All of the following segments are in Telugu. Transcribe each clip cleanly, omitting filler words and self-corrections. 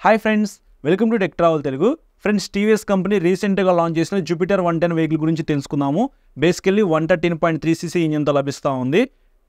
Hi friends, welcome to tech travel Telugu. Friends, TVS company రీసెంట్గా లాంచ్ చేసిన జూపిటర్ 110 వెహికల్ గురించి తెలుసుకుందాము. బేసికల్లీ 113.3cc ఇంజన్తో లభిస్తూ ఉంది.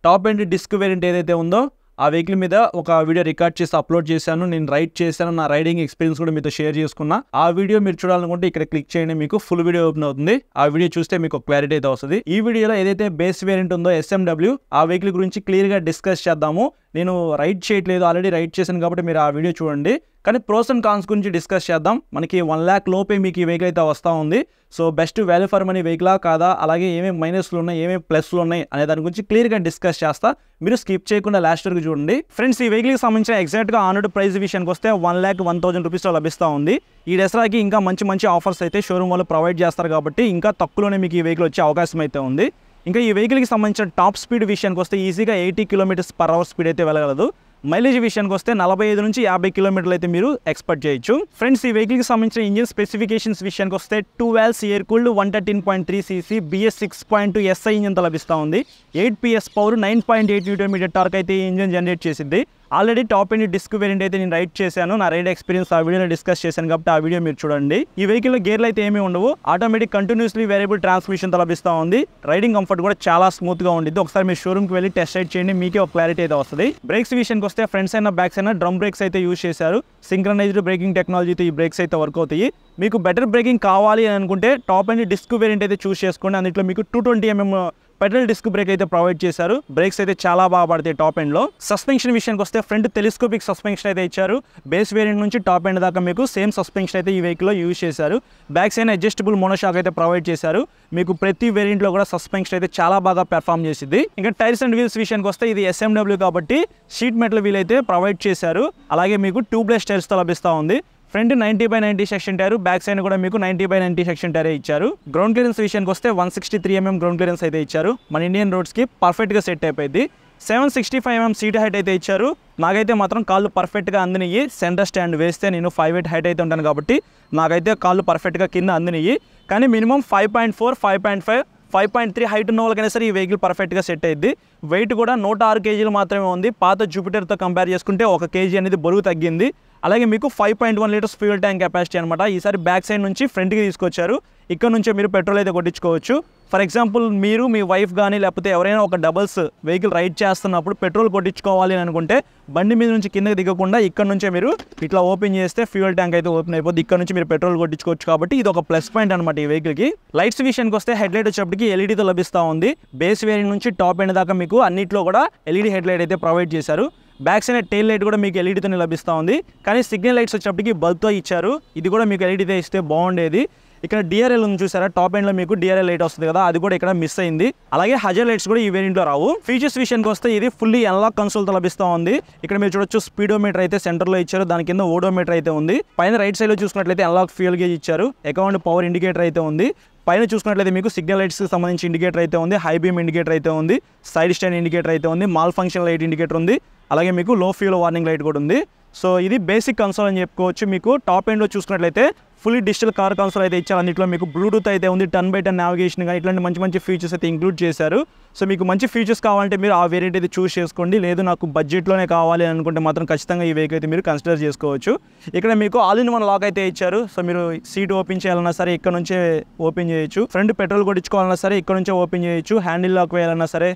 టాప్ ఎండ్ డిస్క్ వేరియంట్ ఏదైతే ఉందో ఆ వెహికల్ మీద ఒక వీడియో రికార్డ్ చేసి అప్లోడ్ చేశాను. నేను రైడ్ చేశాను, నా రైడింగ్ ఎక్స్పీరియన్స్ కూడా మీతో షేర్ చేసుకున్నా. ఆ వీడియో మీరు చూడాలనుకుంటే ఇక్కడ క్లిక్ చేయండి, మీకు ఫుల్ వీడియో ఓపెన్ అవుతుంది. ఆ వీడియో చూస్తే మీకు క్లారిటీ అయితే వస్తుంది. ఈ వీడియోలో ఏదైతే బేస్ వేరియంట్ ఉందో SMP ఆ వెహికల్ గురించి క్లియర్గా డిస్కస్ చేద్దాము. నేను రైడ్ చేయట్లేదు, ఆల్రెడీ రైడ్ చేశాను కాబట్టి మీరు ఆ వీడియో చూడండి. కానీ ప్రోస్ అండ్ కాన్స్ గురించి డిస్కస్ చేద్దాం. మనకి 1 lakh లోపే మీకు ఈ వెహికల్ అయితే వస్తూ ఉంది. So best value for money వెహికలా కాదా, అలాగే ఏమేమి మైనస్లు ఉన్నాయి, ఏమేమి ప్లస్లు ఉన్నాయి అనే దాని గురించి క్లియర్గా డిస్కస్ చేస్తా. మీరు స్కిప్ చేయకుండా లాస్ట్ వరకు చూడండి. ఫ్రెండ్స్, ఈ వెహికల్కి సంబంధించిన ఎగ్జాక్ట్గా ఆన్ రోడ్ ప్రైస్ విషయానికి వస్తే 1,01,000 రూపీస్లో లభిస్తూ ఉంది. ఈ దసరాకి ఇంకా మంచి ఆఫర్స్ అయితే షోరూమ్ వాళ్ళు ప్రొవైడ్ చేస్తారు కాబట్టి ఇంకా తక్కువలోనే మీకు ఈ వెహికల్ వచ్చే అవకాశం అయితే ఉంది. ఇంకా ఈ వెహికల్కి సంబంధించిన టాప్ స్పీడ్ విషయానికి వస్తే ఈజీగా 80 km/h స్పీడ్ అయితే వెళ్ళగలదు. మైలేజ్ విషయానికి వస్తే 45 నుంచి 50 కిలోమీటర్లు అయితే మీరు ఎక్స్పెక్ట్ చేయొచ్చు. ఫ్రెండ్స్, ఈ వెహికల్కి సంబంధించిన ఇంజిన్ స్పెసిఫికేషన్స్ విషయానికి వస్తే 2 valves air cooled 113.3cc BS 6.2 SI ఇంజన్తో లభిస్తూ ఉంది. 8 PS పవర్ 9.8 Nm టార్క్ అయితే ఈ ఇంజన్ జనరేట్ చేసింది. Already top end disc variant అయితే నేను రైడ్ చేశాను. నా రైడ్ ఎక్స్పీరియన్స్ ఆ వీడియోలో డిస్కస్ చేశాను కాబట్టి ఆ వీడియో మీరు చూడండి. ఈ వెహికల్లో గేర్లు అయితే ఏమీ ఉండవు. ఆటోమేటిక్ కంటిన్యూస్లీ వేరియబుల్ ట్రాన్స్మిషన్తో లభిస్తూ ఉంది. రైడింగ్ కంఫర్ట్ కూడా చాలా స్మూత్గా ఉంటుంది. ఒకసారి మీరు షోరూమ్కి వెళ్ళి టెస్ట్ రైడ్ చేయండి, మీకే ఒక క్లారిటీ అయితే వస్తుంది. బ్రేక్స్ విషయానికి వస్తే ఫ్రంట్స్ అయినా బ్యాక్స్ అయినా డ్రమ్ బ్రేక్స్ అయితే యూజ్ చేశారు. సింక్రనైజ్డ్ బ్రేకింగ్ టెక్నాలజీతో ఈ బ్రేక్స్ అయితే వర్క్ అవుతాయి. మీకు బెటర్ బ్రేకింగ్ కావాలి అని అనుకుంటే టాప్ ఎండ్ డిస్క్ వేరియంట్ అయితే చూస్ చేసుకోండి. అందులో మీకు 220mm పెడల్ డిస్క్ బ్రేక్ అయితే ప్రొవైడ్ చేశారు. బ్రేక్స్ అయితే చాలా బాగా పడతాయి టాప్ ఎండ్ లో. సస్పెన్షన్ విషయానికి వస్తే ఫ్రంట్ టెలిస్కోపిక్ సస్పెన్షన్ అయితే ఇచ్చారు. బేస్ వేరియంట్ నుంచి టాప్ ఎండ్ దాకా మీకు సేమ్ సస్పెన్షన్ అయితే ఈ వెహికల్ లో యూజ్ చేశారు. బ్యాక్ సైడ్ అడ్జస్టబుల్ మోనోషాక్ అయితే ప్రొవైడ్ చేశారు. మీకు ప్రతి వేరియంట్ లో కూడా సస్పెన్షన్ అయితే చాలా బాగా పెర్ఫామ్ చేసింది. ఇంకా టైర్స్ అండ్ వీల్స్ విషయానికి వస్తే ఇది SMP కాబట్టి షీట్ మెటల్ వీల్ అయితే ప్రొవైడ్ చేశారు. అలాగే మీకు ట్యూబ్లెస్ టైర్స్ తో లభిస్తూ ఉంది. Front 90/90 section tyre, back side కూడా మీకు 90/90 సెక్షన్ టైర్ ఇచ్చారు. గ్రౌండ్ క్లియరెన్స్ విషయానికి వస్తే 163mm గ్రౌండ్ క్లియరెన్స్ అయితే ఇచ్చారు. మన ఇండియన్ రోడ్స్ కి పర్ఫెక్ట్ గా సెట్ అయిపోయింది. 765mm సీట్ హైట్ అయితే ఇచ్చారు. నాకైతే మాత్రం కాళ్ళు పర్ఫెక్ట్గా అందినయ్యి. సెంటర్ స్టాండ్ వేస్తే నేను 5'8" హైట్ అయితే ఉంటాను కాబట్టి నాకైతే కాళ్ళు పర్ఫెక్ట్గా కింద అందినయ్యి. కానీ మినిమం 5.4, 5.5, 5.3 హైట్ ఉన్న వాళ్ళకైనా సరే ఈ వెహికల్ పర్ఫెక్ట్గా సెట్ అయ్యింది. వెయిట్ కూడా 106 kg మాత్రమే ఉంది. పాత జూపిటర్తో కంపేర్ చేసుకుంటే 1 kg అనేది బరువు తగ్గింది. అలాగే మీకు 5.1 లీటర్స్ ఫ్యూయల్ ట్యాంక్ కెపాసిటీ అనమాట. ఈసారి బ్యాక్ సైడ్ నుంచి ఫ్రంట్కి తీసుకొచ్చారు. ఇక్కడ నుంచే మీరు పెట్రోల్ అయితే కొట్టించుకోవచ్చు. ఫర్ ఎగ్జాంపుల్ మీరు మీ వైఫ్ కానీ లేకపోతే ఎవరైనా ఒక డబల్స్ వెహికల్ రైడ్ చేస్తున్నప్పుడు పెట్రోల్ కొట్టించుకోవాలి అని అనుకుంటే బండి మీద నుంచి కిందకి దిగకుండా ఇక్కడ నుంచే మీరు ఇట్లా ఓపెన్ చేస్తే ఫ్యూయల్ ట్యాంక్ అయితే ఓపెన్ అయిపోతుంది. ఇక్కడ నుంచి మీరు పెట్రోల్ కొట్టించుకోవచ్చు కాబట్టి ఇది ఒక ప్లస్ పాయింట్ అనమాట ఈ వెహికల్కి. లైట్స్ విషయానికి వస్తే హెడ్ లైట్ వచ్చేప్పటికి ఎల్ఈడీతో లభిస్తూ ఉంది. బేస్ వేరియంట్ నుంచి టాప్ ఎండ్ దాకా మీకు అన్నింటిలో కూడా ఎల్ఈడీ హెడ్ లైట్ అయితే ప్రొవైడ్ చేశారు. బ్యాక్ సైడ్ టెయిల్ లైట్ కూడా మీకు ఎల్ఈడీతోనే లభిస్తూ ఉంది. కానీ సిగ్నల్ లైట్స్ వచ్చేప్పటికి బల్బ్తో ఇచ్చారు. ఇది కూడా మీకు ఎల్ఈడీతో ఇస్తే బాగుండేది. ఇక్కడ డిఆర్ఎల్ ఉంది చూసారా, టాప్ ఎండ్లో మీకు డిఆర్ఎల్ లైట్ వస్తుంది కదా, అది కూడా ఇక్కడ మిస్ అయింది. అలాగే హజర్ లైట్స్ కూడా ఈ వేరియంట్లో రావు. ఫీచర్స్ విషయానికి వస్తే ఇది ఫుల్లీ అన్లాక్ కన్సోల్తో లభిస్తూ ఉంది. ఇక్కడ మీరు చూడొచ్చు స్పీడోమీటర్ అయితే సెంటర్లో ఇచ్చారు. దాని కింద ఓడోమీటర్ అయితే ఉంది. పైన రైట్ సైడ్లో చూసుకున్నట్లయితే అన్లాక్ ఫ్యూయల్ గేజ్ ఇచ్చారు. అకౌంట్ పవర్ ఇండికేటర్ అయితే ఉంది. పైన చూసుకున్నట్లయితే మీకు సిగ్నల్ లైట్స్కి సంబంధించి ఇండికేటర్ అయితే ఉంది. హై బీమ్ ఇండికేటర్ అయితే ఉంది. సైడ్ స్టాండ్ ఇండికేటర్ అయితే ఉంది. మాల్ ఫంక్షన్ లైట్ ఇండికేటర్ ఉంది. అలాగే మీకు లో ఫ్యూల్ వార్నింగ్ లైట్ కూడా ఉంది. సో ఇది బేసిక్ కన్సోల్ అని చెప్పుకోవచ్చు. మీకు టాప్ ఎండ్లో చూసుకున్నట్లయితే ఫుల్లీ డిజిటల్ కార్ కన్సోల్ అయితే ఇచ్చారు. అన్నింటిలో మీకు బ్లూటూత్ అయితే ఉంది. 10x10 నావిగేషన్ కానీ ఇట్లాంటి మంచి ఫీచర్స్ అయితే ఇంక్లూడ్ చేశారు. సో మీకు మంచి ఫీచర్స్ కావాలంటే మీరు ఆ వేరియంట్ అయితే చూస్ చేసుకోండి. లేదు నాకు బడ్జెట్లోనే కావాలి అనుకుంటే మాత్రం ఖచ్చితంగా ఈ వెహికల్ అయితే మీరు కన్సిడర్ చేసుకోవచ్చు. ఇక్కడ మీకు ఆల్ ఇన్ వన్ లాక్ అయితే ఇచ్చారు. సో మీరు సీట్ ఓపెన్ చేయాలన్నా సరే ఇక్కడ నుంచే ఓపెన్ చేయొచ్చు. ఫ్రంట్ పెట్రోల్ కొట్టించుకోవాలన్నా సరే ఇక్కడ నుంచే ఓపెన్ చేయొచ్చు. హ్యాండిల్ లాక్ వేయాలన్నా సరే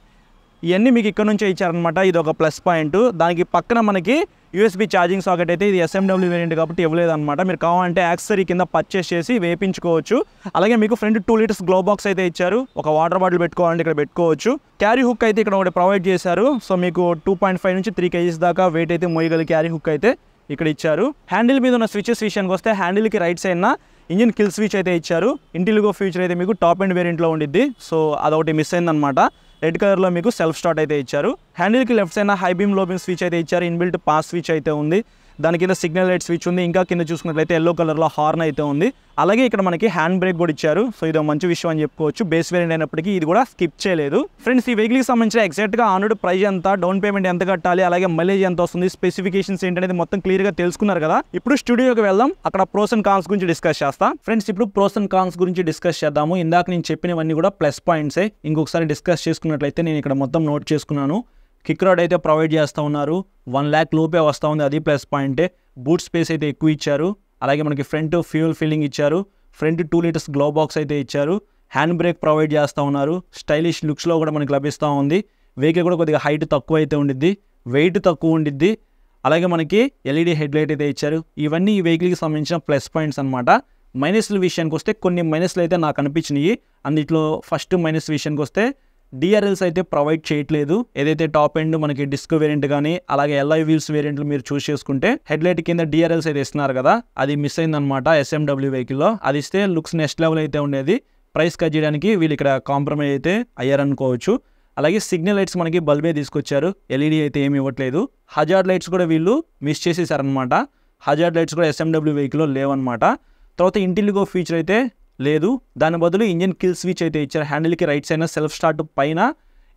ఇవన్నీ మీకు ఇక్కడ నుంచే ఇచ్చారనమాట. ఇది ఒక ప్లస్ పాయింట్. దానికి పక్కన మనకి USB ఛార్జింగ్ సాకెట్ అయితే ఇది SMP వేరియంట్ కాబట్టి ఇవ్వలేదన్నమాట. మీరు కావాలంటే యాక్సెసరీ కింద పర్చేస్ చేసి వేపించుకోవచ్చు. అలాగే మీకు ఫ్రంట్ 2 లీటర్స్ గ్లో బాక్స్ అయితే ఇచ్చారు. ఒక వాటర్ బాటిల్ పెట్టుకోవాలంటే ఇక్కడ పెట్టుకోవచ్చు. క్యారీ హుక్ అయితే ఇక్కడ ఒకటి ప్రొవైడ్ చేశారు. సో మీకు 2.5 నుంచి 3 kgs దాకా వెయిట్ అయితే మోయగల క్యారీ హుక్ అయితే ఇక్కడ ఇచ్చారు. హ్యాండిల్ మీద ఉన్న స్విచెస్ విషయానికి వస్తే హ్యాండిల్కి రైట్ సైడ్న ఇంజిన్ కిల్ స్విచ్ అయితే ఇచ్చారు. ఇంటిలిగో ఫీచర్ అయితే మీకు టాప్ ఎండ్ వేరియంట్లో ఉండిద్ది. సో అదొకటి మిస్ అయిందనమాట. రెడ్ కలర్లో మీకు సెల్ఫ్ స్టార్ట్ అయితే ఇచ్చారు. హ్యాండిల్కి left side high beam low beam switch అయితే ఇచ్చారు. ఇన్బిల్ట్ పాస్ స్విచ్ అయితే ఉంది. దాని కింద సిగ్నల్ లైట్ స్విచ్ ఉంది. ఇంకా కింద చూసుకున్నట్లయితే ఎల్లో కలర్లో హార్న్ అయితే ఉంది. అలాగే ఇక్కడ మనకి హ్యాండ్ బ్రేక్ కూడా ఇచ్చారు. సో ఇది మంచి విషయం అని చెప్పుకోవచ్చు. బేస్ వేరియంట్ అయినప్పటికీ ఇది కూడా స్కిప్ చేయలేదు. ఫ్రెండ్స్, ఈ వెహికల్కి సంబంధించిన ఎగ్జాక్ట్గా ఆన్ రోడ్ ప్రైస్ ఎంత, డౌన్ పేమెంట్ ఎంత కట్టాలి, అలాగే మైలేజ్ ఎంత వస్తుంది, స్పెసిఫికేషన్స్ ఏంటనేది మొత్తం క్లియర్గా తెలుసుకున్నారు కదా. ఇప్పుడు స్టూడియోకి వెళ్దాం, అక్కడ ప్రోస్ అండ్ కాన్స్ గురించి డిస్కస్ చేస్తా. ఫ్రెండ్స్, ఇప్పుడు ప్రోస్ అండ్ కాన్స్ గురించి డిస్కస్ చేద్దాము. ఇందాక నేను చెప్పినవన్నీ కూడా ప్లస్ పాయింట్సే. ఇంకొకసారి డిస్కస్ చేసుకున్నట్లయితే నేను ఇక్కడ మొత్తం నోట్ చేసుకున్నాను. కిక్ రాడ్ అయితే ప్రొవైడ్ చేస్తూ ఉన్నారు. 1 lakh లోపే వస్తూ ఉంది, అది ప్లస్ పాయింటే. బూట్ స్పేస్ అయితే ఎక్కువ ఇచ్చారు. అలాగే మనకి ఫ్రంట్ ఫ్యూయల్ ఫిల్లింగ్ ఇచ్చారు. ఫ్రంట్ 2 లీటర్స్ గ్లో బాక్స్ అయితే ఇచ్చారు. హ్యాండ్ బ్రేక్ ప్రొవైడ్ చేస్తూ ఉన్నారు. స్టైలిష్ లుక్స్లో కూడా మనకి లభిస్తూ ఉంది. వెహికల్ కూడా కొద్దిగా హైట్ తక్కువ అయితే ఉండిద్ది, వెయిట్ తక్కువ ఉండిద్ది. అలాగే మనకి ఎల్ఈడి హెడ్లైట్ అయితే ఇచ్చారు. ఇవన్నీ ఈ వెహికల్కి సంబంధించిన ప్లస్ పాయింట్స్ అనమాట. మైనస్ల విషయానికి వస్తే కొన్ని మైనస్లు అయితే నాకు అనిపించినాయి. అందులో ఫస్ట్ మైనస్ విషయానికి వస్తే డిఆర్ఎల్స్ అయితే ప్రొవైడ్ చేయట్లేదు. ఏదైతే టాప్ ఎండ్ మనకి డిస్క్ వేరియంట్ కానీ అలాగే ఎల్ఐ వీల్స్ వేరియంట్లు మీరు చూస్ చేసుకుంటే హెడ్లైట్ కింద డిఆర్ఎల్స్ అయితే ఇస్తున్నారు కదా, అది మిస్ అయిందనమాట ఎస్ఎండబ్ల్యూ వెహికల్లో. అది ఇస్తే లుక్స్ నెక్స్ట్ లెవెల్ అయితే ఉండేది. ప్రైస్ కట్ చేయడానికి వీళ్ళు ఇక్కడ కాంప్రమైజ్ అయితే అయ్యారనుకోవచ్చు. అలాగే సిగ్నల్ లైట్స్ మనకి బల్బే తీసుకొచ్చారు, ఎల్ఈడి అయితే ఏమి ఇవ్వట్లేదు. హజార్డ్ లైట్స్ కూడా వీళ్ళు మిస్ చేసేసారనమాట. హజార్డ్ లైట్స్ కూడా ఎస్ఎండబ్ల్యూ వెహికల్లో లేవన్నమాట. తర్వాత ఇంటిలిగో ఫీచర్ అయితే లేదు. దాని బదులు ఇంజిన్ కిల్ స్విచ్ అయితే ఇచ్చారు. హ్యాండిల్కి రైట్ సైడ్ సెల్ఫ్ స్టార్ట్ పైన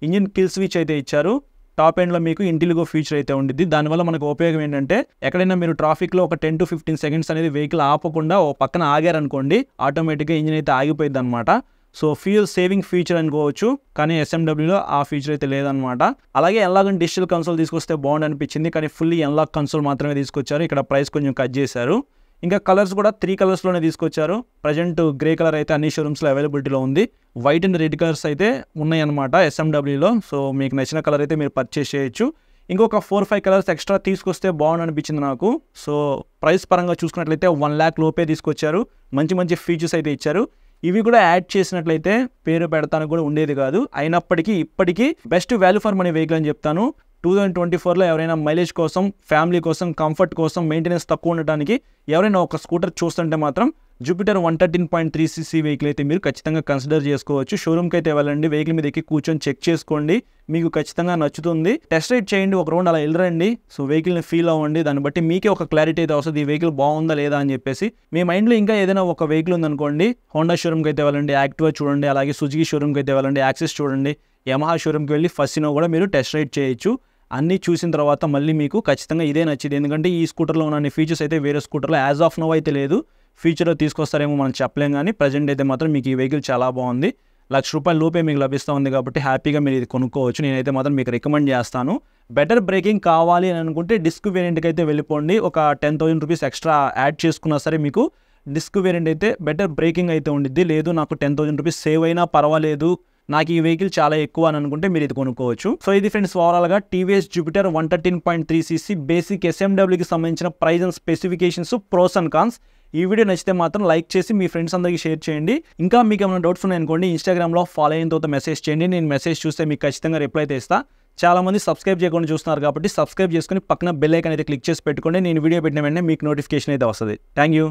ఇంజిన్ కిల్ స్విచ్ అయితే ఇచ్చారు. టాప్ ఎండ్లో మీకు ఇంటిలిగో ఫీచర్ అయితే ఉండిద్ది. దానివల్ల మనకు ఉపయోగం ఏంటంటే ఎక్కడైనా మీరు ట్రాఫిక్లో ఒక 10 to 15 సెకండ్స్ అనేది వెహికల్ ఆపకుండా ఓ పక్కన ఆగారనుకోండి, ఆటోమేటిక్గా ఇంజిన్ అయితే ఆగిపోయింది అనమాట. సో ఫ్యూయల్ సేవింగ్ ఫీచర్ అనుకోవచ్చు, కానీ ఎస్ఎండబ్ల్యూలో ఆ ఫీచర్ అయితే లేదనమాట. అలాగే ఎన్లాగ్ డిజిటల్ కన్సోల్ తీసుకొస్తే బాగుంది అనిపించింది, కానీ ఫుల్లీ ఎన్లాగ్ కన్సోల్ మాత్రమే తీసుకొచ్చారు. ఇక్కడ ప్రైస్ కొంచెం కట్ చేశారు. ఇంకా కలర్స్ కూడా 3 కలర్స్లోనే తీసుకొచ్చారు. ప్రజెంట్ గ్రే కలర్ అయితే అన్ని షోరూమ్స్లో అవైలబిలిటీలో ఉంది. వైట్ అండ్ రెడ్ కలర్స్ అయితే ఉన్నాయన్నమాట ఎస్ఎండబ్ల్యూలో. సో మీకు నచ్చిన కలర్ అయితే మీరు పర్చేస్ చేయొచ్చు. ఇంకొక 4-5 కలర్స్ ఎక్స్ట్రా తీసుకొస్తే బాగుంది అనిపించింది నాకు. సో ప్రైస్ పరంగా చూసుకున్నట్లయితే 1 lakh లోపే తీసుకొచ్చారు. మంచి మంచి ఫీచర్స్ అయితే ఇచ్చారు. ఇవి కూడా యాడ్ చేసినట్లయితే పేరు పెడతానికి కూడా ఉండేది కాదు. అయినప్పటికీ ఇప్పటికీ best value for money vehicle అని చెప్తాను. 2024లో ఎవరైనా మైలేజ్ కోసం, ఫ్యామిలీ కోసం, కంఫర్ట్ కోసం, మెయింటెనెన్స్ తక్కువ ఉండడానికి ఎవరైనా ఒక స్కూటర్ చూస్తుంటే మాత్రం జూపిటర్ 113.3cc వెహికల్ అయితే మీరు ఖచ్చితంగా కన్సిడర్ చేసుకోవచ్చు. షోరూమ్కి అయితే వెళ్ళండి, వెహికల్ మీద ఎక్కి కూర్చొని చెక్ చేసుకోండి, మీకు ఖచ్చితంగా నచ్చుతుంది. టెస్ట్ రైడ్ చేయండి, ఒక రౌండ్ అలా వెళ్ళరండి. సో వెహికల్ని ఫీల్ అవ్వండి, దాన్ని బట్టి మీకే ఒక క్లారిటీ అయితే వస్తుంది ఈ వెహికల్ బాగుందా లేదా అని చెప్పేసి. మీ మైండ్లో ఇంకా ఏదైనా ఒక వెహికల్ ఉందనుకోండి, హోండా షోరూమ్కి అయితే వెళ్ళండి, యాక్టివా చూడండి, అలాగే సుజుకి షోరూమ్కి అయితే వెళ్ళండి, యాక్సెస్ చూడండి, యమహా షోరూమ్కి వెళ్ళి ఫస్ట్నో కూడా మీరు టెస్ట్ రైడ్ చేయొచ్చు. అన్నీ చూసిన తర్వాత మళ్ళీ మీకు ఖచ్చితంగా ఇదే నచ్చింది. ఎందుకంటే ఈ స్కూటర్లో ఉన్న ఫీచర్స్ అయితే వేరే స్కూటర్లో యాజ్ ఆఫ్ నో అయితే లేదు. ఫ్యూచర్లో తీసుకొస్తారేమో మనం చెప్పలేం, కానీ ప్రజెంట్ అయితే మాత్రం మీకు ఈ వెహికల్ చాలా బాగుంది. ₹1,00,000 లోపే మీకు లభిస్తూ ఉంది కాబట్టి హ్యాపీగా మీరు ఇది కొనుక్కోవచ్చు. నేనైతే మాత్రం మీకు రికమెండ్ చేస్తాను. బెటర్ బ్రేకింగ్ కావాలి అని అనుకుంటే డిస్క్ వేరియంట్కి అయితే వెళ్ళిపోండి. ఒక ₹10,000 ఎక్స్ట్రా యాడ్ చేసుకున్నా సరే మీకు డిస్క్ వేరియంట్ అయితే బెటర్ బ్రేకింగ్ అయితే ఉండిద్ది. లేదు నాకు ₹10,000 సేవ్ అయినా పర్వాలేదు, నాకు ఈ వెహికల్ చాలా ఎక్కువ అని అనుకుంటే మీరు ఇది కొనుక్కోవచ్చు. సో ఇది ఫ్రెండ్స్ ఓవరాల్గా టీవీఎస్ జూపిటర్ 113.3cc బేసిక్ ఎస్ఎండబ్ల్యూకి సంబంధించిన price and specifications, pros and cons. ఈ వీడియో నచ్చితే మాత్రం లైక్ చేసి మీ ఫ్రెండ్స్ అందరికీ షేర్ చేయండి. ఇంకా మీకు ఏమైనా డౌట్స్ ఉన్నాయనుకోండి, ఇన్స్టాగ్రామ్లో ఫాలో అయిన తర్వాత మెసేజ్ చేయండి. నేను మెసేజ్ చూస్తే మీకు ఖచ్చితంగా రిప్లై అయితే ఇస్తాను. చాలామంది సబ్స్క్రైబ్ చేయకుండా చూస్తున్నారు కాబట్టి సబ్స్క్రైబ్ చేసుకుని పక్కన బెల్ ఐకాన్ అయితే క్లిక్ చేసి పెట్టుకోండి. నేను వీడియో పెట్టిన వెంటనే మీకు నోటిఫికేషన్ అయితే వస్తుంది. Thank you.